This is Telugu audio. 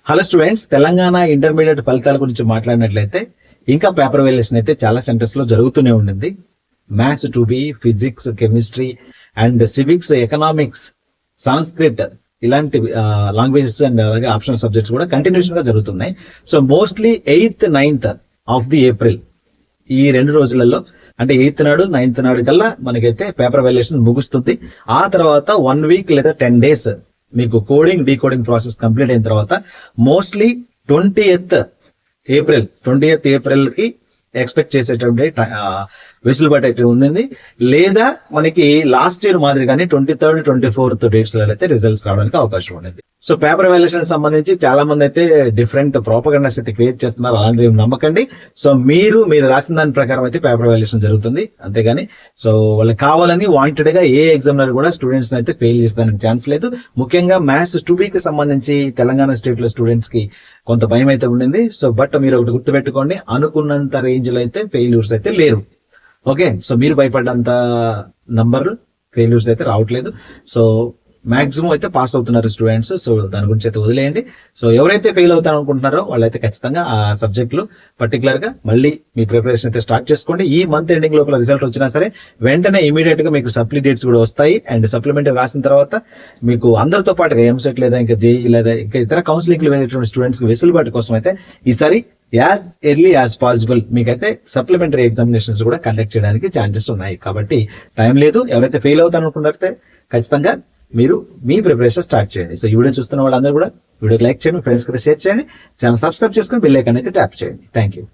హలో స్టూడెంట్స్, తెలంగాణ ఇంటర్మీడియట్ ఫలితాల గురించి మాట్లాడినట్లయితే ఇంకా పేపర్ వాల్యుయేషన్ అయితే చాలా సెంటర్స్ లో జరుగుతూనే ఉండింది. Maths 2B, physics, chemistry and civics, economics, Sanskrit ఇలాంటి లాంగ్వేజెస్ అండ్ అలాగే ఆప్షనల్ సబ్జెక్ట్స్ కూడా కంటిన్యూషన్ గా జరుగుతున్నాయి. So mostly 8th, 9th of the April ఈ 2 రోజులలో అంటే 8th నాడు 9th నాడు కల్లా మనకైతే పేపర్ వాల్యుయేషన్ ముగుస్తుంది. ఆ తర్వాత 1 వీక్ లేదా 10 days మీకు కోడింగ్ డీకోడింగ్ ప్రాసెస్ కంప్లీట్ అయిన తర్వాత మోస్ట్లీ 20th ఏప్రిల్ కి ఎక్స్పెక్ట్ చేసేటువంటి వెసులుబాటు అయితే ఉంది. లేదా మనకి లాస్ట్ ఇయర్ మాదిరిగానే 23rd, 24th డేట్స్ లో అయితే రిజల్ట్స్ రావడానికి అవకాశం ఉండేది. సో పేపర్ వాల్యుయేషన్ సంబంధించి చాలా మంది అయితే డిఫరెంట్ ప్రాపగండాస్ అయితే క్రియేట్ చేస్తున్నారు. అలాంటివి నమ్మకండి. సో మీరు రాసిన దాని ప్రకారం అయితే పేపర్ వాల్యుయేషన్ జరుగుతుంది, అంతేగాని సో వాళ్ళకి కావాలని వాంటెడ్ గా ఏ ఎగ్జామినర్ కూడా స్టూడెంట్స్ అయితే ఫెయిల్ చేసేదానికి ఛాన్స్ లేదు. ముఖ్యంగా మ్యాథ్స్ 2B కి సంబంధించి తెలంగాణ స్టేట్ లో స్టూడెంట్స్ కి కొంత భయం అయితే ఉండింది. సో బట్ మీరు ఒకటి గుర్తుపెట్టుకోండి, అనుకున్నంత రేంజ్ లో అయితే ఫెయిల్యూర్స్ అయితే లేరు. ఓకే, సో మీరు భయపడ్డంత నంబర్ ఫెయిల్యూర్స్ అయితే రావట్లేదు. సో మాక్సిమం అయితే పాస్ అవుతున్నారు స్టూడెంట్స్. సో దాని గురించి అయితే వదిలేయండి. సో ఎవరైతే ఫెయిల్ అవుతారు అనుకుంటున్నారో వాళ్ళైతే ఖచ్చితంగా ఆ సబ్జెక్టులు పర్టికులర్ గా మళ్ళీ మీ ప్రిపరేషన్ అయితే స్టార్ట్ చేసుకోండి. ఈ మంత్ ఎండింగ్ లోపల రిజల్ట్ వచ్చినా సరే వెంటనే ఇమీడియట్ గా మీకు సప్లీ డేట్స్ కూడా వస్తాయి. అండ్ సప్లిమెంటరీ రాసిన తర్వాత మీకు అందరితో పాటుగా ఎంసెట్ లేదా ఇంకా జేఈ లేదా ఇంకా ఇతర కౌన్సిలింగ్ వెళ్ళేటువంటి స్టూడెంట్స్ కి వెసులుబాటు కోసం అయితే ఈసారి యాజ్ ఎర్లీ యాజ్ పాసిబుల్ మీకైతే సప్లిమెంటరీ ఎగ్జామినేషన్స్ కూడా కండక్ట్ చేయడానికి ఛాన్సెస్ ఉన్నాయి. కాబట్టి టైం లేదు. ఎవరైతే ఫెయిల్ అవుతారు అనుకున్నారైతే ఖచ్చితంగా మీరు మీ ప్రిపరేషన్ స్టార్ట్ చేయండి. సో ఈ వీడియో చూస్తున్న వాళ్ళందరూ కూడా వీడియోకి లైక్ చేయండి, ఫ్రెండ్స్ కి షేర్ చేయండి, ఛానల్ సబ్స్క్రైబ్ చేసుకుని బెల్ ఐకాన్ అయితే ట్యాప్ చేయండి. Thank you.